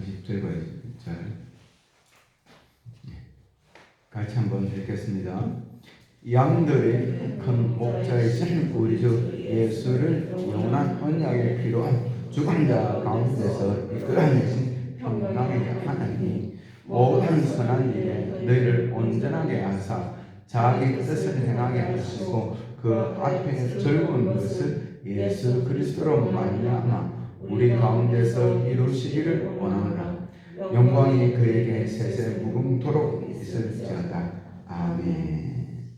30절 같이 한번 읽겠습니다. 양들의 큰 목자이신 우리 주 예수를 영원한 언약의 피로 죽은 자 가운데서 이끌어내신 평강의 하나님이 모든 선한 일에 너희를 온전하게 하사 자기 뜻을 행하게 하시고 그 앞에 즐거운 것을 예수 그리스도로 말미암아 우리 가운데서 이루시기를 원하노라. 영광이 그에게 세세 무궁토록 있을지어다. 아멘.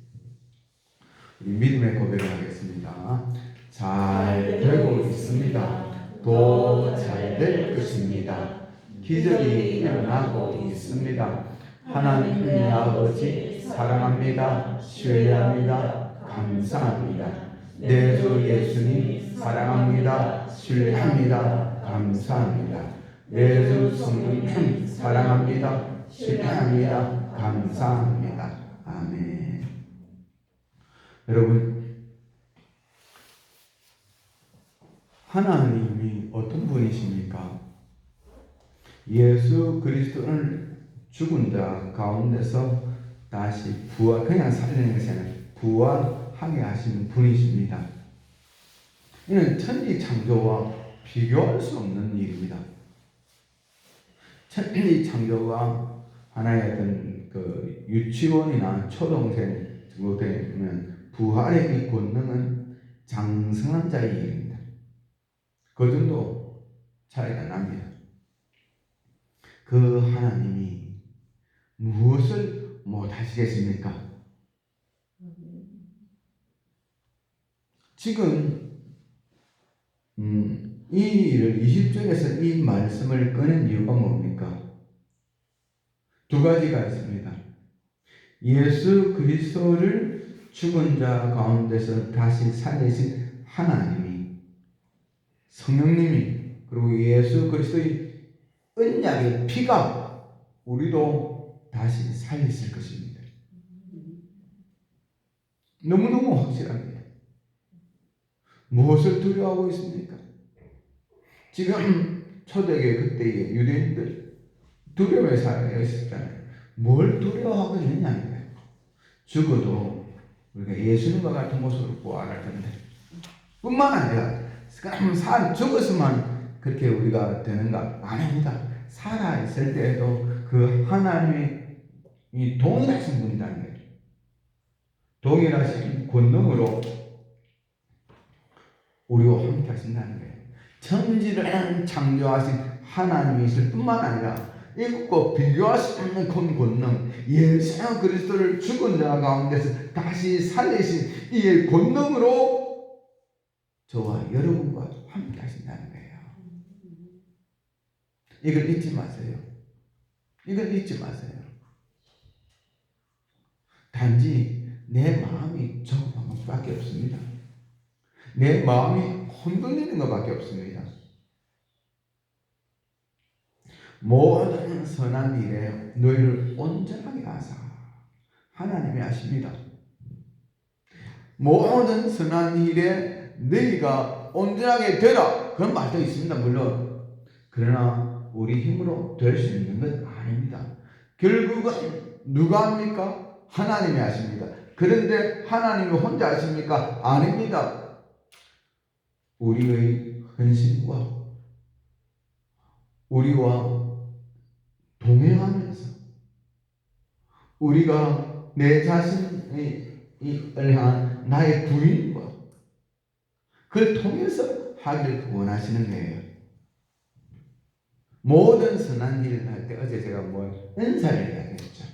믿음의 고백을 하겠습니다. 잘 되고 있습니다. 또 잘 될 것입니다. 기적이 일어나고 있습니다. 하나님 내 아버지 사랑합니다. 신뢰합니다. 감사합니다. 내 주 예수님 사랑합니다. 신뢰합니다. 감사합니다. 내 주 성령 사랑합니다. 신뢰합니다. 감사합니다. 아멘. 여러분, 하나님이 어떤 분이십니까? 예수 그리스도를 죽은 자 가운데서 다시 그냥 살리는 것이 아니라 부활하게 하시는 분이십니다. 이는 천지 창조와 비교할 수 없는 일입니다. 천지 창조가 하나의 어떤 그 유치원이나 초등생 정도 되면 부활의 이 권능은 장성한 자의 일입니다. 그 정도 차이가 납니다. 그 하나님이 무엇을 못하시겠습니까? 지금 이 일을 20절에서 이 말씀을 꺼낸 이유가 뭡니까? 두 가지가 있습니다. 예수 그리스도를 죽은 자 가운데서 다시 살리신 하나님이, 성령님이, 그리고 예수 그리스도의 언약의 피가 우리도 다시 살리실 것입니다. 너무너무 확실합니다. 무엇을 두려워하고 있습니까? 지금 초대교회 그때의 유대인들 두려움에 살아 있었잖아요. 뭘 두려워하고 있느냐? 죽어도 우리가 예수님과 같은 모습으로 부활할 텐데, 뿐만 아니라 죽었으면 그렇게 우리가 되는가? 아닙니다. 살아있을 때에도 그 하나님이 동일하신 분이라는 거예요. 동일하신 권능으로 우리와 함께 하신다는 거예요. 천지를 창조하신 하나님이실 뿐만 아니라 이것과 비교할 수 없는 큰 권능, 예수 그리스도를 죽은 자 가운데서 다시 살리신 이 권능으로 저와 여러분과 함께 하신다는 거예요. 이걸 잊지 마세요. 이걸 잊지 마세요. 단지 내 마음이 적응한 것밖에 없습니다. 내 마음이 흔들리는 것밖에 없습니다. 모든 선한 일에 너희를 온전하게 하사 하나님이 하십니다. 모든 선한 일에 너희가 온전하게 되라, 그런 말도 있습니다. 물론 그러나 우리 힘으로 될 수 있는 건 아닙니다. 결국은 누가 합니까? 하나님이 하십니다. 그런데 하나님이 혼자 하십니까? 아닙니다. 우리의 헌신과 우리와 동행하면서 우리가 내 자신을 향한 나의 부인과 그걸 통해서 하기를 원하시는 거예요. 모든 선한 일을 할 때, 어제 제가 은사를 이야기했죠.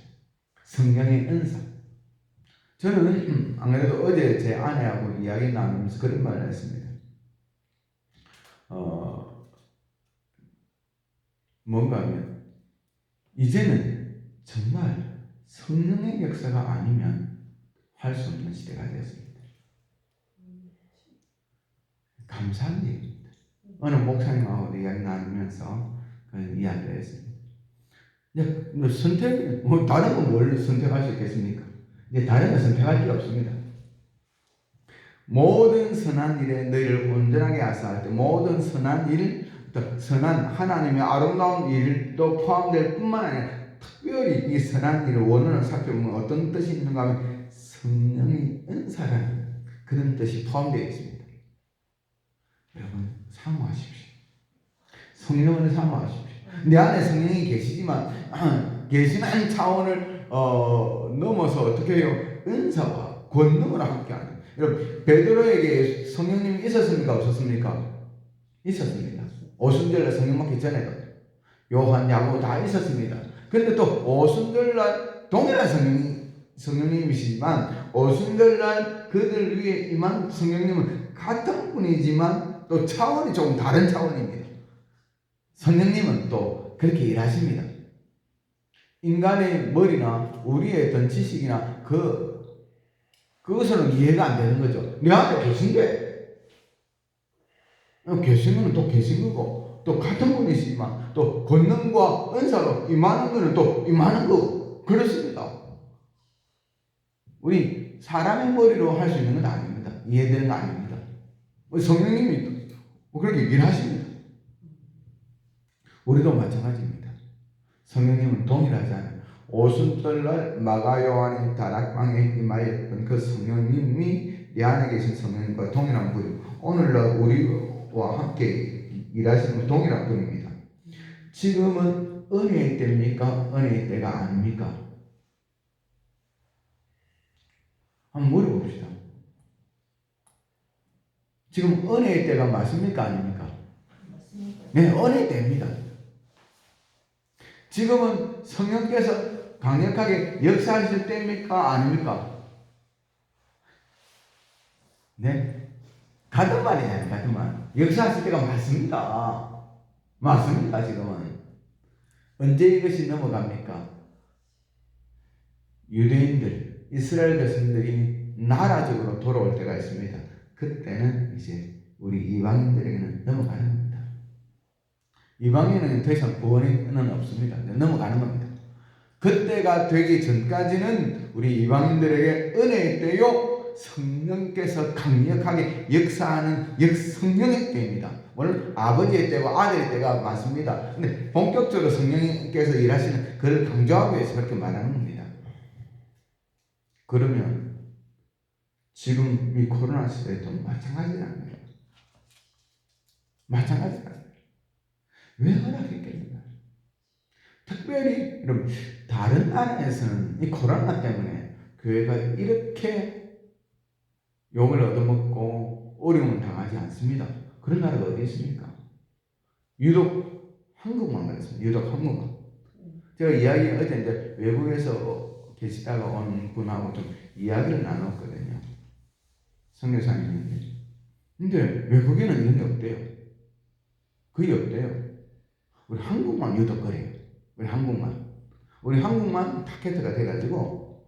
성령의 은사. 저는 안 그래도 어제 제 아내하고 이야기 나누면서 그런 말을 했습니다. 뭔가 하면 이제는 정말 성령의 역사가 아니면 할 수 없는 시대가 되었습니다. 감사한 일입니다. 어느 목사님하고 이야기 나누면서 그런 이야기를 했습니다. 선택, 다른 건 뭘 선택할 수 있겠습니까? 이제 다른 건 선택할 게 없습니다. 모든 선한 일에 너희를 온전하게 하사 할 때 모든 선한 일, 또 선한 하나님의 아름다운 일도 포함될 뿐만 아니라 특별히 이 선한 일을 원어를 살펴보면 어떤 뜻이 있는가 하면 성령의 은사라는 그런 뜻이 포함되어 있습니다. 여러분 사모하십시오. 성령을 사모하십시오. 내 안에 성령이 계시지만 계시는 차원을 넘어서 어떻게 해요? 은사와 권능을 함께하는. 여러분 베드로에게 성령님이 있었습니까? 없었습니까? 있었습니다. 오순절날 성령 받기 전에도 요한, 야고 다 있었습니다. 그런데 또 오순절날 동일한 성령님이시지만 오순절날 그들 위에 임한 성령님은 같은 분이지만 또 차원이 조금 다른 차원입니다. 성령님은 또 그렇게 일하십니다. 인간의 머리나 우리의 어떤 지식이나 그것으로는 이해가 안 되는 거죠. 내 안에 계신데 계신 거는 또 계신 거고 또 같은 분이시지만 또 권능과 은사로 임하는 거는 또 임하는 거 그렇습니다. 우리 사람의 머리로 할 수 있는 건 아닙니다. 이해되는 거 아닙니다. 성령님이 그렇게 일하십니다. 우리도 마찬가지입니다. 성령님은 동일하지 않아요. 오순절날 마가 요한이 다락방에 임하였던 그 성령님이 내 안에 계신 성령님과 동일한 분이고 오늘날 우리와 함께 일하시는 동일한 분입니다. 지금은 은혜의 때입니까? 은혜의 때가 아닙니까? 한번 물어봅시다. 지금 은혜의 때가 맞습니까? 아닙니까? 맞습니다. 네, 은혜의 때입니다. 지금은 성령께서 강력하게 역사하실 때입니까? 아닙니까? 네. 같은 말이잖아요. 같은 말. 역사하실 때가 맞습니다. 맞습니다. 지금은. 언제 이것이 넘어갑니까? 유대인들, 이스라엘 백성들이 나라적으로 돌아올 때가 있습니다. 그때는 이제 우리 이방인들에게는 넘어가는 겁니다. 이방인은 더 이상 구원은 없습니다. 넘어가는 겁니다. 그때가 되기 전까지는 우리 이방인들에게 은혜의 때요 성령께서 강력하게 역사하는 성령의 때입니다. 물론 아버지의 때와 아들의 때가 많습니다. 근데 본격적으로 성령께서 일하시는 그를 강조하기 위해서 그렇게 말하는 겁니다. 그러면 지금 이 코로나 시대에도 마찬가지라는 거예요. 마찬가지라는 거예요. 왜 허락했겠는가? 특별히 여러분 다른 나라에서는 이 코로나 때문에 교회가 이렇게 욕을 얻어먹고 어려움을 당하지 않습니다. 그런 나라가 어디 있습니까? 유독 한국만 그랬습니다. 유독 한국만. 제가 어제 이제 외국에서 계시다가 온 분하고 좀 이야기를 나눴거든요. 선교사님인데. 근데 외국에는 이런 게 없대요. 거의 없대요. 우리 한국만 유독 그래요. 우리 한국만 타켓트가 돼가지고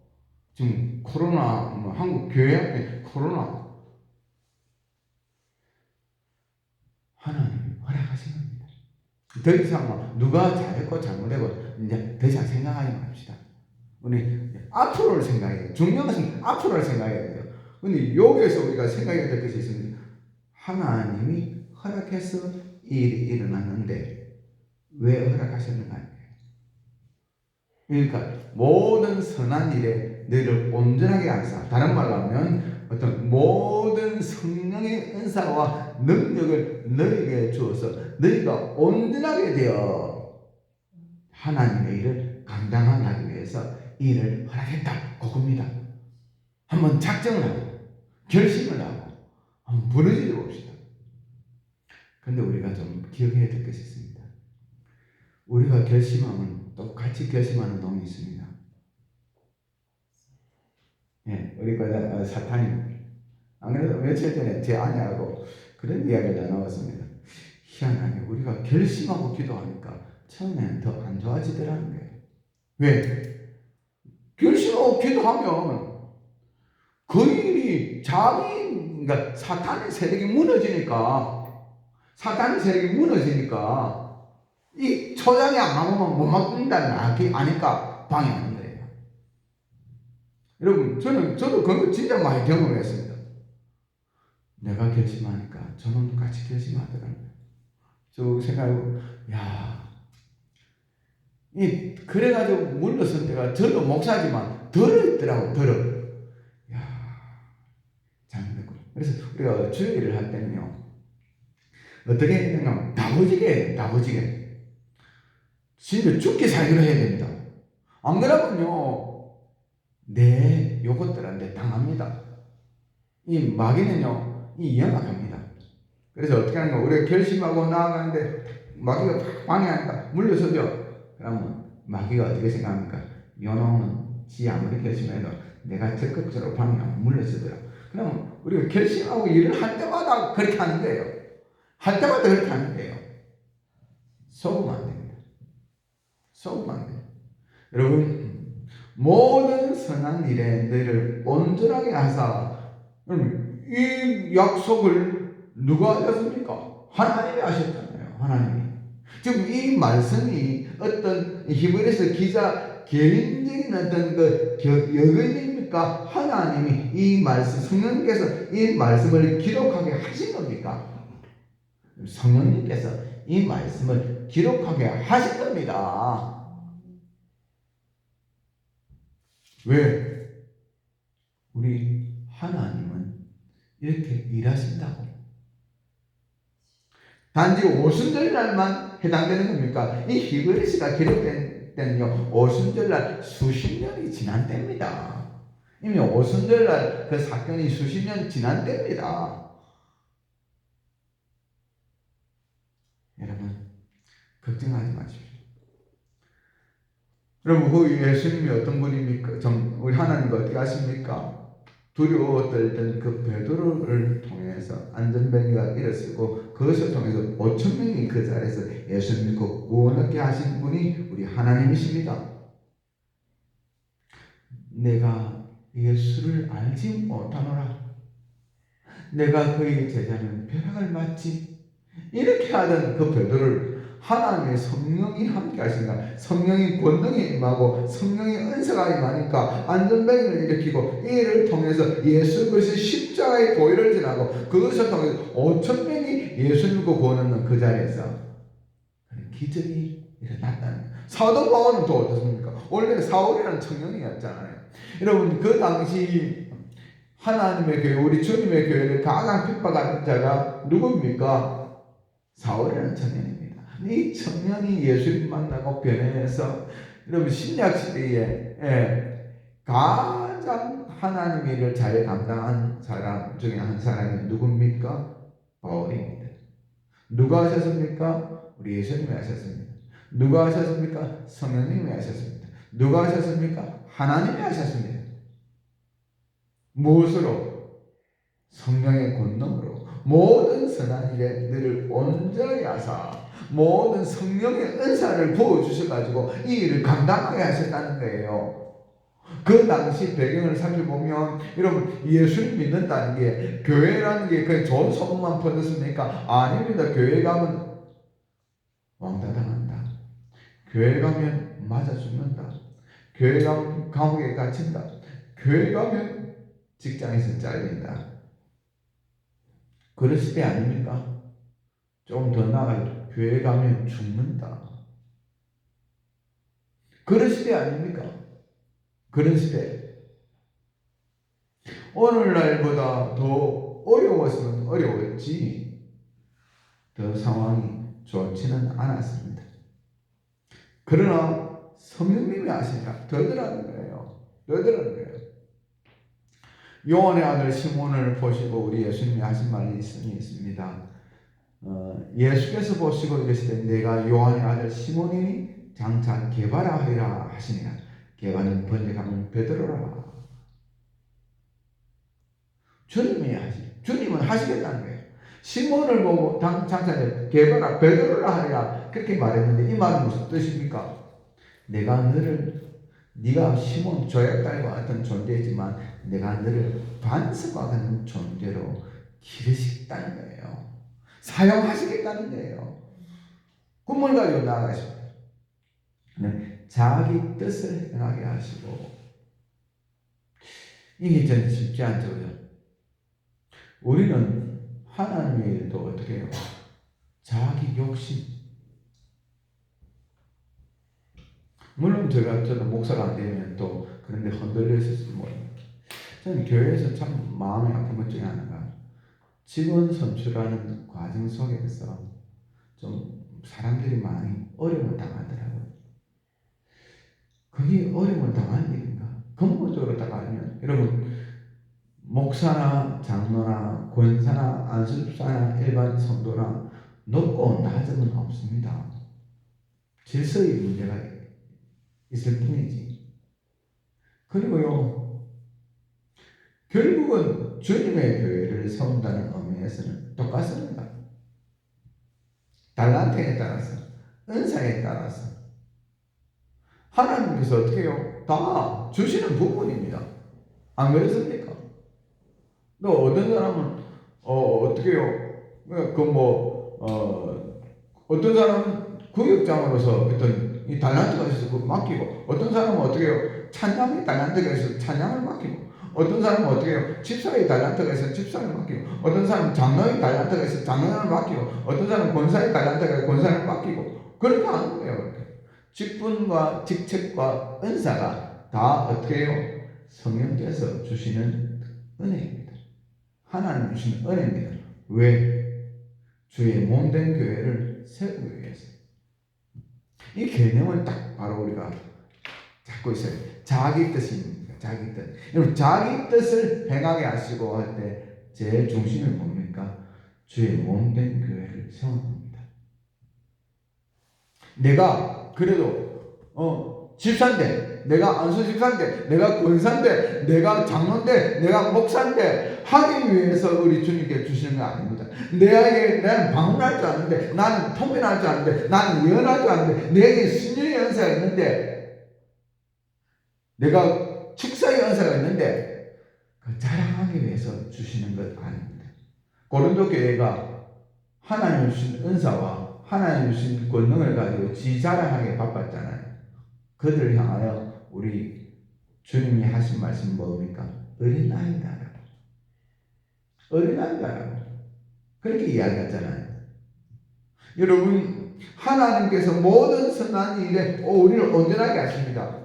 지금 코로나 한국 교회 앞에 코로나 하나님이 허락하신 겁니다. 더 이상 누가 잘했고 잘못했고 이제 더 이상 생각하지 맙시다. 우리 앞으로를 생각해요. 중요한 것은 앞으로를 생각해야 돼요. 근데 여기에서 우리가 생각해야 될 것이 있습니다. 하나님이 허락해서 이 일이 일어났는데 왜 허락하셨는가? 그러니까 모든 선한 일에 너희를 온전하게 하사, 다른 말로 하면 어떤 모든 성령의 은사와 능력을 너희에게 주어서 너희가 온전하게 되어 하나님의 일을 감당하기 위해서 이 일을 허락했다. 그겁니다. 한번 작정을 하고 결심을 하고 한번 부르짖어 봅시다. 그런데 우리가 좀 기억해야 될 것이 있습니다. 우리가 결심하면 또 같이 결심하는 놈이 있습니다. 예, 우리가 사탄이 안 그래도 며칠 전에 제 아내하고 그런 이야기를 나눴습니다. 희한하게 우리가 결심하고 기도하니까 처음에는 더 안 좋아지더라는 거예요. 왜? 결심하고 기도하면 그 일이 그러니까 사탄의 세력이 무너지니까 이 초장이 안 막으면 못 막는다는 아니까 방해하는 거예요. 여러분, 저도 그거 진짜 많이 경험했습니다. 내가 결심하니까 저놈도 같이 결심하더라고요. 쭉 생각하고, 야, 그래가지고 물러선 때가 저도 목사지만 더럽더라고, 야, 잘못했구나. 그래서 우리가 주일을 할 때는요, 어떻게 해야 되냐, 다부지게. 진짜 죽기 살기로 해야 됩니다. 안 그러면요, 요것들한테 당합니다. 이 마귀는요, 영악합니다. 그래서 어떻게 하는가, 우리가 결심하고 나아가는데 마귀가 방해하니까 물러서죠. 그러면 마귀가 어떻게 생각합니까? 요놈은 지 아무리 결심해도 내가 적극적으로 방해하면 물러서더라. 그러면 우리가 결심하고 일을 할 때마다 그렇게 하는 거예요. 할 때마다 그렇게 하는 거예요. 속으면 안 됩니다. 속으면 안 돼요. 여러분, 모든 선한 일에 너희를 온전하게 하사. 이 약속을 누가 하셨습니까? 하나님이 하셨잖아요. 하나님이. 지금 이 말씀이 어떤 히브리서 기자 개인적인 어떤 여근입니까? 하나님이 이 말씀, 성령님께서 이 말씀을 기록하게 하신 겁니까? 성령님께서 이 말씀을 기록하게 하신 겁니다. 왜? 우리 하나님은 이렇게 일하신다고. 단지 오순절날만 해당되는 겁니까? 이 히브리서가 기록된 때는요, 오순절날 수십 년이 지난 때입니다. 이미 오순절날 그 사건이 수십 년 지난 때입니다. 여러분, 걱정하지 마십시오. 여러분, 그 예수님이 어떤 분입니까? 우리 하나님과 어떻게 하십니까? 두려워 떨던 그 베드로를 통해서 안전벨기가 일어서고 그것을 통해서 5천 명이 그 자리에서 예수 믿고 구원 얻게 하신 분이 우리 하나님이십니다. 내가 예수를 알지 못하노라. 내가 그의 제자는 벼락을 맞지. 이렇게 하던 그 베드로를 하나님의 성령이 함께 하신다. 성령이 권능이 임하고 성령의 은사가 임하니까 안전벨기를 일으키고 이 일을 통해서 예수 그리스도의 십자가의 보혈을 지나고 그것을 통해서 5천 명이 예수 믿고 구원 얻는 그 자리에서 기적이 일어났다는 거예요. 사도 바울은 또 어떻습니까? 원래 사울이라는 청년이었잖아요. 여러분, 그 당시 하나님의 교회, 우리 주님의 교회를 가장 핍박하는 자가 누구입니까? 사울이라는 청년입니다. 이 청년이 예수를 만나고 변해서, 여러분, 신약 시대에 가장 하나님의 일을 잘 감당한 사람 중에 한 사람이 누굽니까? 바울입니다. 누가 하셨습니까? 우리 예수님이 하셨습니다. 누가 하셨습니까? 성령님이 하셨습니다. 누가 하셨습니까? 하나님이 하셨습니다. 무엇으로? 성령의 권능으로 모든 선한 일에 너를 온전히 하사 모든 성령의 은사를 부어주셔가지고 이 일을 감당하게 하셨다는 거예요. 그 당시 배경을 살펴보면 여러분, 예수를 믿는다는 게, 교회라는 게 그냥 좋은 소문만 퍼졌습니까? 아닙니다. 교회 가면 왕따 당한다. 교회 가면 맞아 죽는다. 교회 가면 감옥에 갇힌다. 교회 가면 직장에서 잘린다. 그럴 시대 아닙니까? 좀 더 나아가 교회 가면 죽는다. 그런 시대 아닙니까? 그런 시대. 오늘날보다 더 어려웠으면 어려웠지 더 상황이 좋지는 않았습니다. 그러나 성령님이 하시니까 더더라는 거예요. 더더라는 거예요. 요한의 아들 시몬을 보시고 우리 예수님이 하신 말이 있습니다. 예수께서 보시고 이르시되 내가 요한의 아들 시몬이니 장차 게바라 하리라 하시니라. 게바는 번역하면 베드로라. 주님은 하시겠다는 거예요. 시몬을 보고 장차 게바라 베드로라 하리라 그렇게 말했는데 이 말은 무슨 뜻입니까? 네가 시몬 조약달과 같은 존재이지만 내가 너를 반석과 같은 존재로 기르시겠다는 거예요. 사용하시겠다는 거예요. 꿈을 가지고 나아가십니다. 네, 자기 뜻을 행하게 하시고 이게 저는 쉽지 않죠. 우리는 하나님의 일도 어떻게 해요? 자기 욕심. 물론 저도 목사가 안 되면 또 그런데 흔들려 있었을 모릅니다. 저는 교회에서 참 마음이 아픈 것 중에 하나가 직원 선출하는 과정 속에서 좀 사람들이 많이 어려움을 당하더라고요. 그게 어려움을 당한 일인가? 근본적으로 딱 알면 여러분 목사나 장로나 권사나 안수집사나 일반 성도나 높고 낮음은 없습니다. 질서의 문제가 있을 뿐이지. 그리고요, 결국은 주님의 교회를 세운다는 의미에서는 똑같습니다. 달란트에 따라서, 은사에 따라서 하나님께서 어떻게 해요? 다 주시는 부분입니다. 안 그렇습니까? 또 어떤 사람은 어떻게 해요? 어떤 사람은 구역장으로서 어떤 이 달란트가 있어서 맡기고, 어떤 사람은 어떻게 해요? 찬양의 달란트가 있어서 찬양을 맡기고, 어떤 사람은 어떻게 해요? 집사의 달란트가 있어서 집사를 맡기고, 어떤 사람은 장로의 달란트가 있어서 장로를 맡기고, 어떤 사람은 권사의 달란트가 있어서 권사를 맡기고, 그렇게 하는 거예요. 직분과 직책과 은사가 다 어떻게 해요? 성령께서 주시는 은혜입니다. 하나님 주시는 은혜입니다. 왜? 주의 몸된 교회를 세우기 위해서. 이 개념을 딱 바로 우리가 잡고 있어야 돼요. 자기 뜻입니다. 자기 뜻. 여러분, 자기 뜻을 행하게 하시고 할 때 제 중심이 뭡니까? 주의 몸된 교회를 세우는 겁니다. 내가 그래도 집사인데, 내가 안수 집사인데, 내가 권사인데, 내가 장로인데, 내가 목사인데 하기 위해서 우리 주님께 주시는 거 아닙니다. 나는 방언할 줄 아는데, 나는 통변할 줄 아는데, 나는 예언할 줄 아는데, 내게 신령의 은사가 있는데, 내가 축사의 은사가 있는데, 그 자랑하기 위해서 주시는 것 아닙니다. 고린도 교회가 하나님 주신 은사와 하나님 주신 권능을 가지고 지 자랑하게 바빴잖아요. 그들을 향하여 우리 주님이 하신 말씀 뭡니까? 어린아이다라고. 어린아이다라고. 그렇게 이야기하잖아요. 여러분, 하나님께서 모든 선한 일에 우리를 온전하게 하십니다.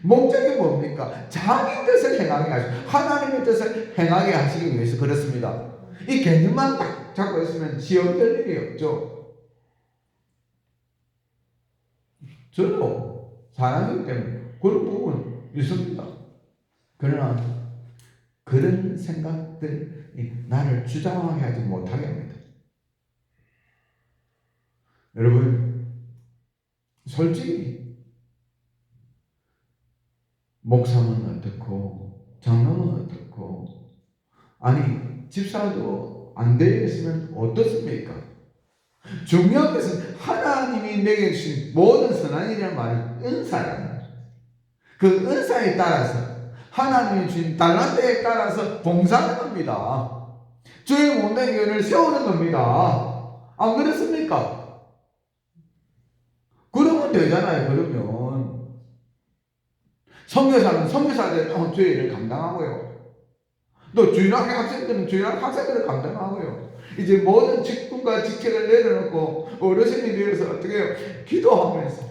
목적이 뭡니까? 자기 뜻을 행하게 하시고 하나님의 뜻을 행하게 하시기 위해서 그렇습니다. 이 개념만 딱 잡고 있으면 지연될 일이 없죠. 저도 사람이기 때문에 그런 부분 있습니다. 그러나 그런 생각들이 나를 주장하게 하지 못하게 합니다. 여러분, 솔직히 목사는 어떻고 장로는 어떻고, 아니 집사도 안 되겠으면 어떻습니까? 중요한 것은 하나님이 내게 주신 모든 선한 일이라는 말은 은사라는, 그 은사에 따라서 하나님이 주신 달란트에 따라서 봉사하는 겁니다. 주의 몸된 교회를 세우는 겁니다. 안 그렇습니까? 그러면 되잖아요. 그러면 선교사는 선교사들의 주의를 감당하고요. 또 주일학교 학생들은 주일학교 학생들을 감당하고요. 이제 모든 직분과 직책을 내려놓고 어르신이 되어서 어떻게 해요? 기도하면서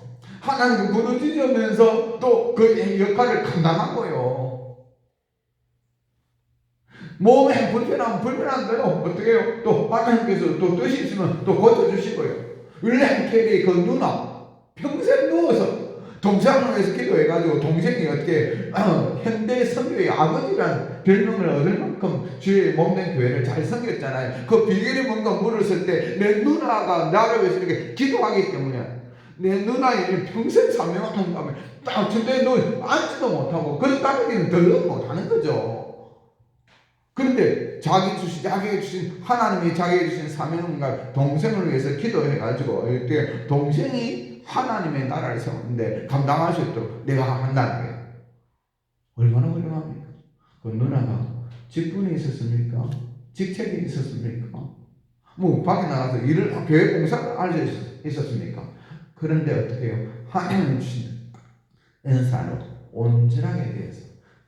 하나님을 부르짖으면서 또 그 역할을 감당하고요. 몸에 불편한 대로 어떻게 해요? 또 하나님께서 또 뜻이 있으면 또 고쳐주시고요. 윌리엄 캐리 그 누나 평생 누워서 동상에서 기도해가지고 동생이 어떻게 현대 선교의 아버지란 별명을 얻을 만큼 주의 몸된 교회를 잘 섬겼잖아요. 그 비결이 뭔가 물었을 때 내 누나가 나를 위해서 이렇게 기도하기 때문에 내 누나의 평생 사명하는 다음에 딱 침대에 누워 앉지도 못하고 그런 따르기는 더 못하는 거죠. 그런데 자기에게 주신 하나님이 자기에게 주신 사명과 동생을 위해서 기도해가지고 이렇게 동생이 하나님의 나라를 세우는데 감당할 수 있도록 내가 한다는 거예요. 얼마나 훌륭합니까? 그 누나가 직분이 있었습니까? 직책이 있었습니까? 뭐 밖에 나가서 일을 교회 봉사를 할 수 있었습니까? 그런데 어떻게 해요? 하나님이 주신 은사로 온전하게 되어서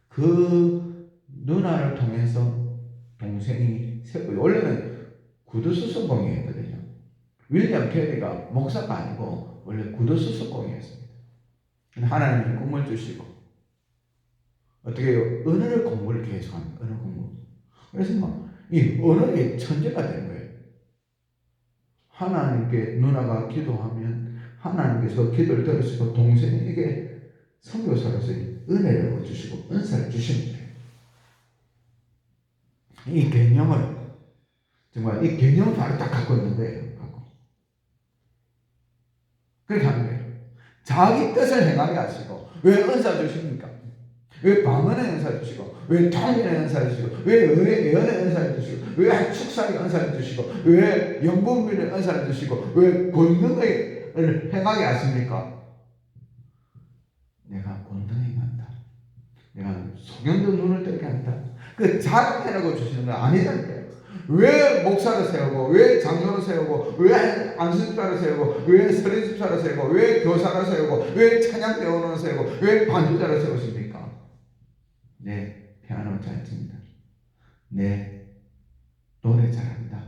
그 누나를 통해서 동생이 세우고, 원래는 구두수선봉이었거든요. 윌리엄 캐리가 목사가 아니고 원래 구두수석공이었습니다. 하나님이 꿈을 주시고 어떻게 해요? 언어를 공부를 계속합니다. 언어 공부. 그래서 막 이 언어의 천재가 되는 거예요. 하나님께 누나가 기도하면 하나님께서 기도를 들으시고 동생에게 선교사로서 은혜를 주시고 은사를 주시는 거예요. 이 개념을 정말 이 개념을 바로 딱 갖고 있는 거예요. 그렇게 하는 거예요. 자기 뜻을 행하게 하시고 왜 은사 주십니까? 왜 방언의 은사 주시고 왜 통일의 은사 주시고 왜 예언의 은사를 주시고 왜 축사의 은사를 주시고 왜 영분별의 은사를 주시고 왜 권능을 행하게 하십니까? 내가 권능을 행한다. 내가 소경도 눈을 뜨게 한다. 그 자랑해라고 주시는 건 아니라는 거예요. 왜 목사를 세우고 왜 장로를 세우고 왜 안수집사를 세우고 왜 서리집사를 세우고 왜 교사를 세우고 왜 찬양 배우는 세우고 왜 반주자를 세우십니까? 내 피아노 잘 친다. 내 노래 잘한다.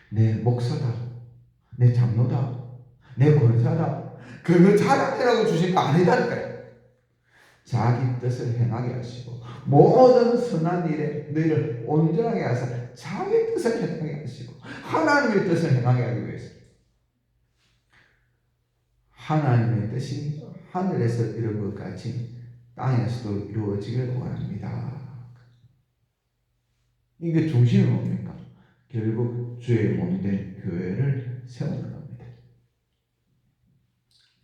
내 목사다. 내 장로다. 내 권사다. 그거 자랑해라고 주신 거 아니다니까요. 자기 뜻을 행하게 하시고 모든 선한 일에 너희를 온전하게 하사 자기 뜻을 행하게 하시고 하나님의 뜻을 행하게 하기 위해서 하나님의 뜻이 하늘에서 이룬 것 같이 땅에서도 이루어지길 원합니다. 이게 중심이 뭡니까? 결국 주의 몸된 교회를 세우는 겁니다.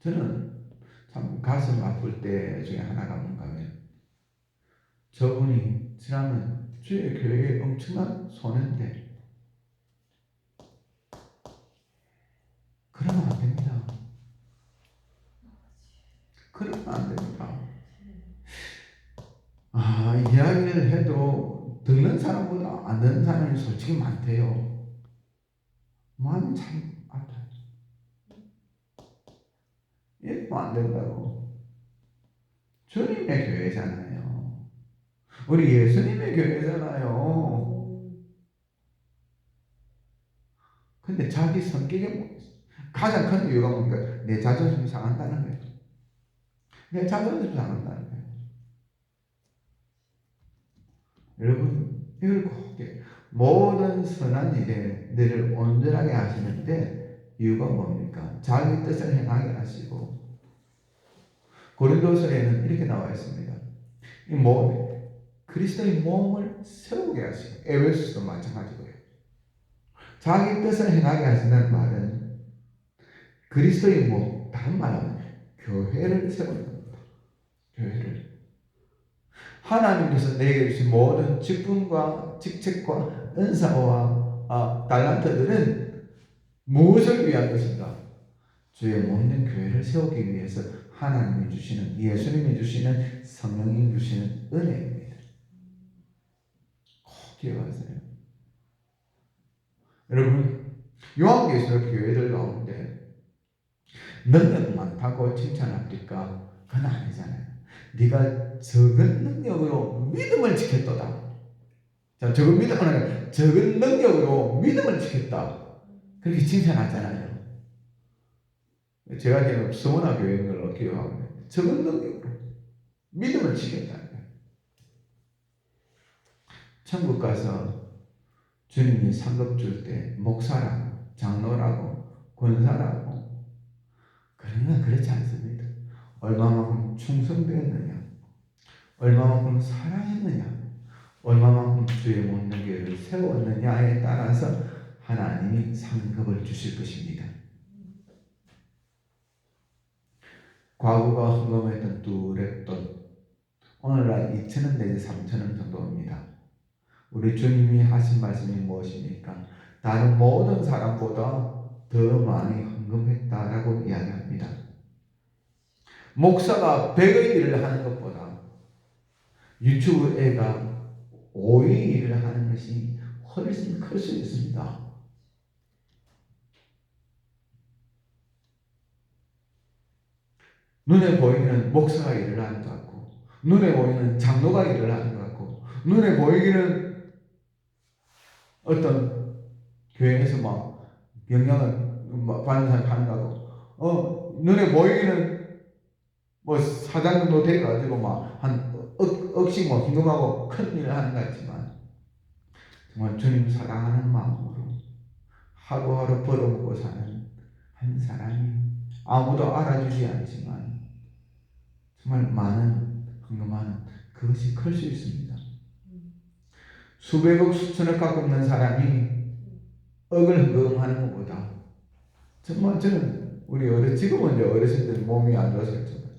저는 참 가슴 아플 때 중에 하나가 뭔가 하면 저분이 지나면 주의 교회에 엄청난 손해인데 그러면 안 됩니다. 그러면 안 됩니다. 이야기를 해도 듣는 사람보다 안 듣는 사람이 솔직히 많대요. 마음이 참 아파요. 이러면 안 된다고. 주님의 교회잖아요. 우리 예수님의 교회잖아요. 근데 자기 성격에 가장 큰 이유가 뭔가 내 자존심 상한다는 거예요. 내 자존심 상한다는 거예요. 여러분 이걸 꼭 모든 선한 일에 너를 온전하게 하시는데 이유가 뭡니까? 자기 뜻을 행하게 하시고 고린도서에는 이렇게 나와 있습니다. 이 몸, 그리스도의 몸을 세우게 하시고 에베소서도 마찬가지고요. 자기 뜻을 행하게 하신다는 말은 그리스도의 몸, 다른 말하면 교회를 세우는 겁니다. 교회를. 하나님께서 내게 주신 모든 직분과 직책과 은사와 달란트들은 무엇을 위한 것인가? 주의 몸된 교회를 세우기 위해서 하나님이 주시는, 예수님이 주시는, 성령이 주시는 은혜입니다. 꼭 기억하세요. 여러분, 요한계시록 교회들 가운데 능력 많다고 칭찬합니까? 그건 아니잖아요. 네가 적은 능력으로 믿음을 지켰도다. 자, 적은 믿음은 아니라 적은 능력으로 믿음을 지켰다. 그렇게 칭찬하잖아요. 제가 지금 서문화 교회인 걸로 기억하고 적은 능력으로 믿음을 지켰다는 거예요. 천국 가서 주님이 상급 줄 때 목사라고 장로라고 권사라고 그런 건 그렇지 않습니다. 얼마만큼 충성되었느냐, 얼마만큼 사랑했느냐, 얼마만큼 주의 몸된 교회를 세웠느냐에 따라서 하나님이 상급을 주실 것입니다. 과거가 헌금했던 두랩돈 오늘날 2,000원 내지 3,000원 정도입니다. 우리 주님이 하신 말씀이 무엇입니까? 다른 모든 사람보다 더 많이 헌금했다라고 이야기합니다. 목사가 100의 일을 하는 것보다 유튜브 애가 5의 일을 하는 것이 훨씬 클 수 있습니다. 눈에 보이는 목사가 일을 하는 것 같고, 눈에 보이는 장로가 일을 하는 것 같고, 눈에 보이기는 어떤 교회에서 막 명령을 받는 사람 가는가고 눈에 보이기는 뭐 사장 정도 돼가지고 막 한 억씩 뭐 긴급하고 큰일을 하는 것 같지만 정말 주님 사랑하는 마음으로 하루하루 벌어먹고 사는 한 사람이 아무도 알아주지 않지만 정말 많은 헌금하는 그것이 클 수 있습니다. 수백억 수천억 갖고 있는 사람이 억을 헌금하는 것보다 정말 저는 우리 지금은 이제 어르신들 몸이 안 좋아서 그렇지만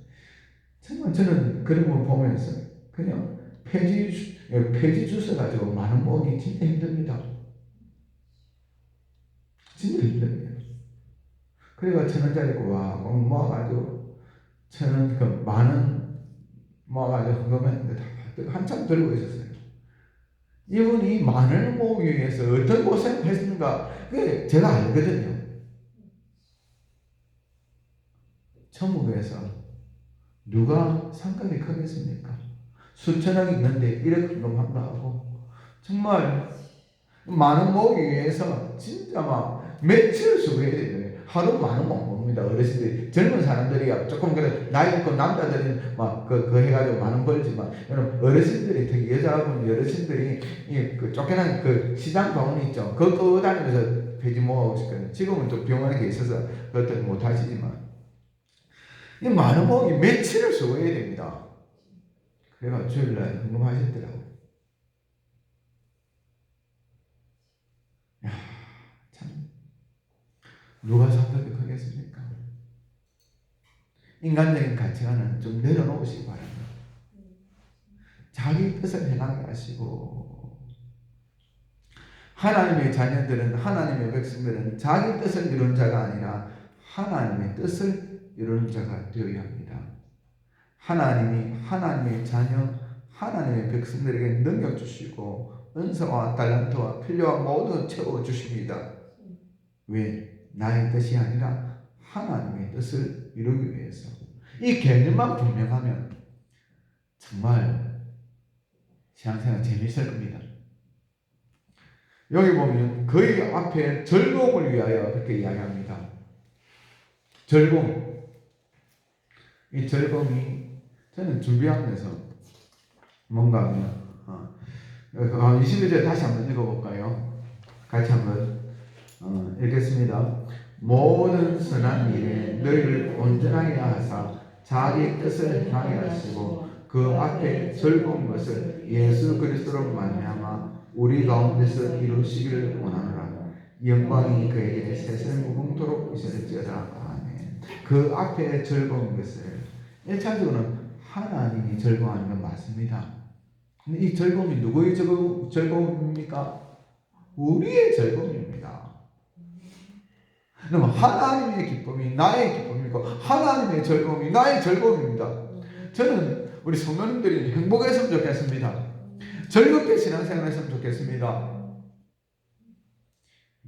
정말 저는 그런 거 보면서 그냥 폐지 주스 가지고 많은 모으기 진짜 힘듭니다. 진짜 힘듭니다. 그래가 1,000원짜리 꽉 모아가지고 1,000원 그 만원 모아가지고 헌금했는데 한참 들고 있었어요. 이분이 만원을 모으기 위해서 어떤 고생을 했는가 그게 제가 알거든요. 천국에서 누가 상급이 크겠습니까? 수천억이 있는데 1억 헌금한다 하고 정말 만원 모으기 위해서 진짜 막 며칠을 수고해야 되잖아요. 하루 만원 못 봅니다. 어르신들이 젊은 사람들이 조금 그래 나이 있고 남자들이 막 그 해가지고 만원 벌지만 여러분 어르신들이 특히 여자분 어르신들이 그 쫓겨난 그 시장 병원 있죠. 그거 다니면서 폐지 모아오실 거예요. 지금은 또 병원에 있어서 그것도 못 하시지만 이 만원 모으기 며칠을 수고해야 됩니다. 그래가 주일날 궁금하셨더라고요. 야, 참 누가 상급이 크겠습니까? 인간적인 가치관은 좀 내려놓으시기 바랍니다. 자기 뜻을 행하게 하시고 하나님의 자녀들은 하나님의 백성들은 자기 뜻을 이루는 자가 아니라 하나님의 뜻을 이루는 자가 되어야 합니다. 하나님이 하나님의 자녀 하나님의 백성들에게 능력 주시고 은사와 달란트와 필요한 모든 채워주십니다. 왜? 나의 뜻이 아니라 하나님의 뜻을 이루기 위해서. 이 개념만 분명하면 정말 신앙생활 재미있을 겁니다. 여기 보면 거의 앞에 즐거움을 위하여 그렇게 이야기합니다. 즐거움. 이 즐거움이 저는 준비하면서 뭔가 하면 21절 다시 한번 읽어볼까요? 같이 한번 읽겠습니다. 모든 선한 일에 너희를 온전하게 하사 자기 뜻을 행하게 하시고 그 앞에 즐거운 것을 예수 그리스도로 말미암아 우리 가운데서 이루시기를 원하노라. 영광이 그에게 세세 무궁토록 있을지어다. 아멘. 그 앞에 즐거운 것을 1차적으로는 하나님이 즐거워하는 건 맞습니다. 근데 이 즐거움이 누구의 즐거움입니까? 우리의 즐거움입니다. 그럼 하나님의 기쁨이 나의 기쁨이고 하나님의 즐거움이 나의 즐거움입니다. 저는 우리 성도님들이 행복했으면 좋겠습니다. 즐겁게 신앙생활 했으면 좋겠습니다.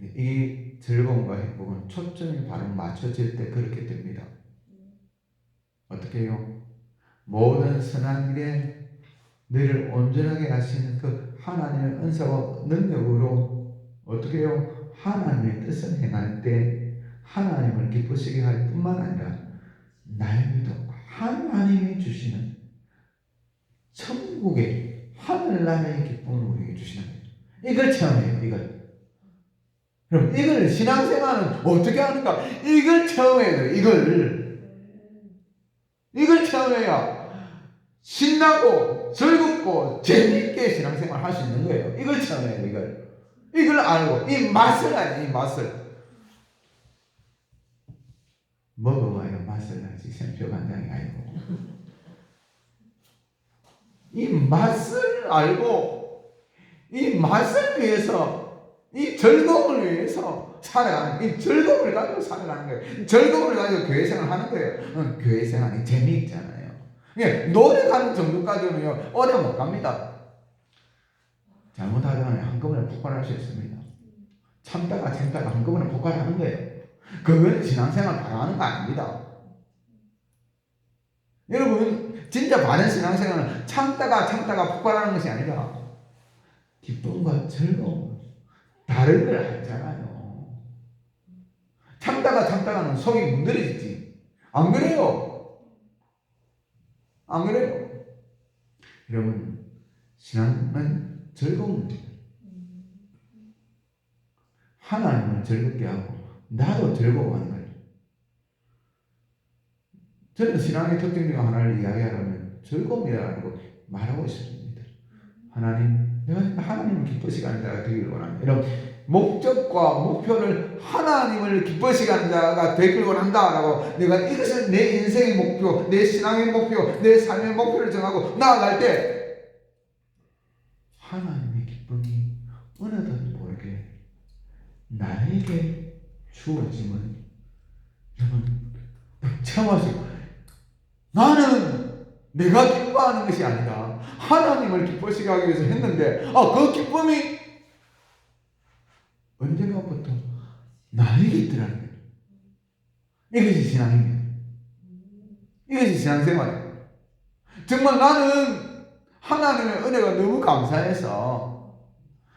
이 즐거움과 행복은 초점이 바로 맞춰질 때 그렇게 됩니다. 어떻게 해요? 모든 선한 일에 너희를 온전하게 하시는 그 하나님의 은사와 능력으로 어떻게 해요? 하나님의 뜻을 행할 때 하나님을 기쁘시게 할 뿐만 아니라 나에게도 하나님이 주시는 천국의 하늘나라의 기쁨을 우리에게 주시는 거예요. 이걸 체험해요. 그럼 이걸 신앙생활은 어떻게 하는가? 이걸 체험해야 돼요. 이걸 체험해야 신나고 즐겁고 재미있게 신앙생활 할 수 있는 거예요. 이걸 체험해야 돼요. 이걸 알고 이 맛을 알아요. 이 맛을 먹어봐야 맛을 알지 생표 간장이 아니고 이 맛을 알고 이 맛을 위해서 이 즐거움을 위해서 살아가는 이 즐거움을 가지고 살아가는 거예요. 즐거움을 가지고 교회 생활 하는 거예요. 교회 생활이 재미있잖아요. 노력하는 정도까지는요 오래 못 갑니다. 잘못하다가 한꺼번에 폭발할 수 있습니다. 참다가 한꺼번에 폭발하는 거예요. 그건 신앙생활 바로 하는 거 아닙니다. 여러분 진짜 바른 신앙생활은 참다가 폭발하는 것이 아니라 기쁨과 즐거움 다른 걸 알잖아요. 참다가는 속이 문드러지지. 안 그래요? 안 그래요? 여러분, 신앙은 즐거움입니다. 하나님을 즐겁게 하고 나도 즐거워하는 거예요. 저는 신앙의 특징 중 하나를 이야기하라면 즐거움이라는 거 말하고 싶습니다. 하나님, 내가 하나님을 기쁘시게 하는 자가 되기를 원합니다. 이런 목적과 목표를 하나님을 기쁘시게 하는 자가 되기를 원한다라고 내가 이것은 내 인생의 목표, 내 신앙의 목표, 내 삶의 목표를 정하고 나아갈 때 하나님의 기쁨이 어느덧 모르게 나에게 주어짐은 여러분 체험하시고, 나는 내가 기뻐하는 것이 아니라 하나님을 기쁘시게 하기 위해서 했는데 그 기쁨이 언젠가부터 나에게 있더라는 거예요. 이것이 신앙입니다. 이것이 신앙생활이에요. 정말 나는 하나님의 은혜가 너무 감사해서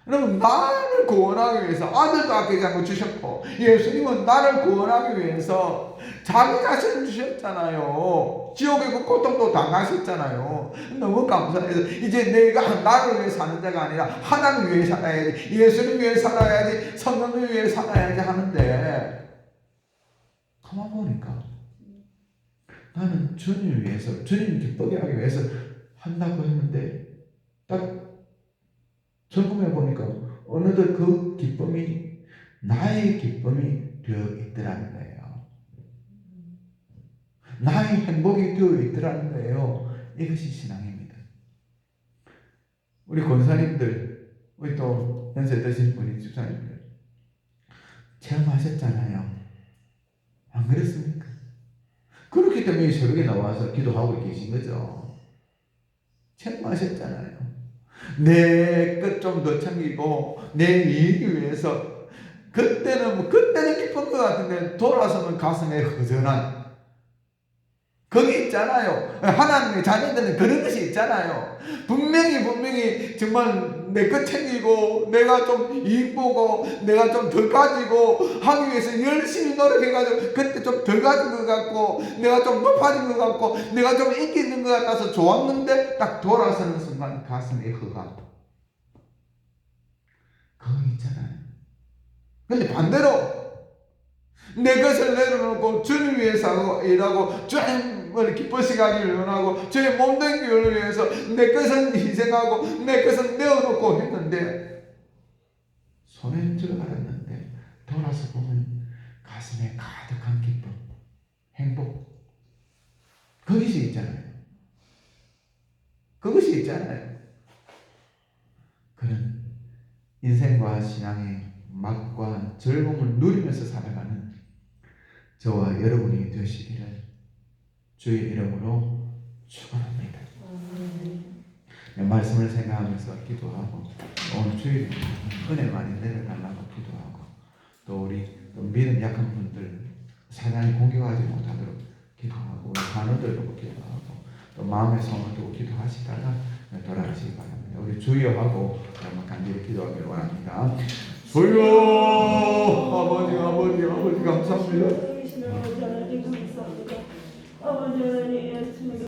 여러분, 나를 구원하기 위해서 아들도 아끼지 않고 주셨고, 예수님은 나를 구원하기 위해서 자기 자신을 주셨잖아요. 지옥의 그 고통도 당하셨잖아요. 너무 감사해서 이제 내가 나를 위해 사는 자가 아니라 하나님 위해 살아야지, 예수님 위해 살아야지, 성령을 위해 살아야지 하는데 가만 보니까 나는 주님을 위해서, 주님 기쁘게 하기 위해서 한다고 했는데 딱 점검해 보니까 어느덧 그 기쁨이 나의 기쁨이 되어 있더라는 거예요. 나의 행복이 되어 있더라는 거예요. 이것이 신앙입니다. 우리 권사님들, 우리 또 연세 드신 분이 집사님들 체험하셨잖아요. 안 그렇습니까? 그렇기 때문에 새벽에 나와서 기도하고 계신 거죠. 체험하셨잖아요. 내 것 좀 더 챙기고 내 이익을 위해서 그때는 기쁜 것 같은데 돌아서는 가슴에 허전한 거기 있잖아요. 하나님의 자녀들은 그런 것이 있잖아요. 분명히 정말 내 것 챙기고 내가 좀 이익 보고 내가 좀 더 가지고 하기 위해서 열심히 노력해가지고 그때 좀 덜 가진 것 같고 내가 좀 높아진 것 같고 내가 좀 인기 있는 것 같아서 좋았는데 딱 돌아서는 순간 가슴에 허감. 그거 있잖아요. 근데 반대로 내 것을 내려놓고 주님 위해서 일하고 주님을 기쁘시게 하기를 원하고 주의 몸된 교회를 위해서 내 것은 희생하고 내 것은 내어놓고 했는데 손해인 줄 알았는데 돌아서 보면 가슴에 가득한 기쁨, 행복, 그것이 있잖아요. 그것이 있잖아요. 그런 인생과 신앙의 맛과 즐거움을 누리면서 살아가는 저와 여러분이 되시기를 주의 이름으로 축원합니다. 말씀을 생각하면서 기도하고 오늘 주일 은혜 많이 내려달라고 기도하고 또 우리 믿음 약한 분들 사단이 공격하지 못하도록 기도하고 우리 간호들도 기도하고 또 마음의 소원을 두고 기도하시다가 돌아가시기 바랍니다. 우리 주여 하고 간절히 기도하기를 원합니다. 주여 아버지 감사합니다.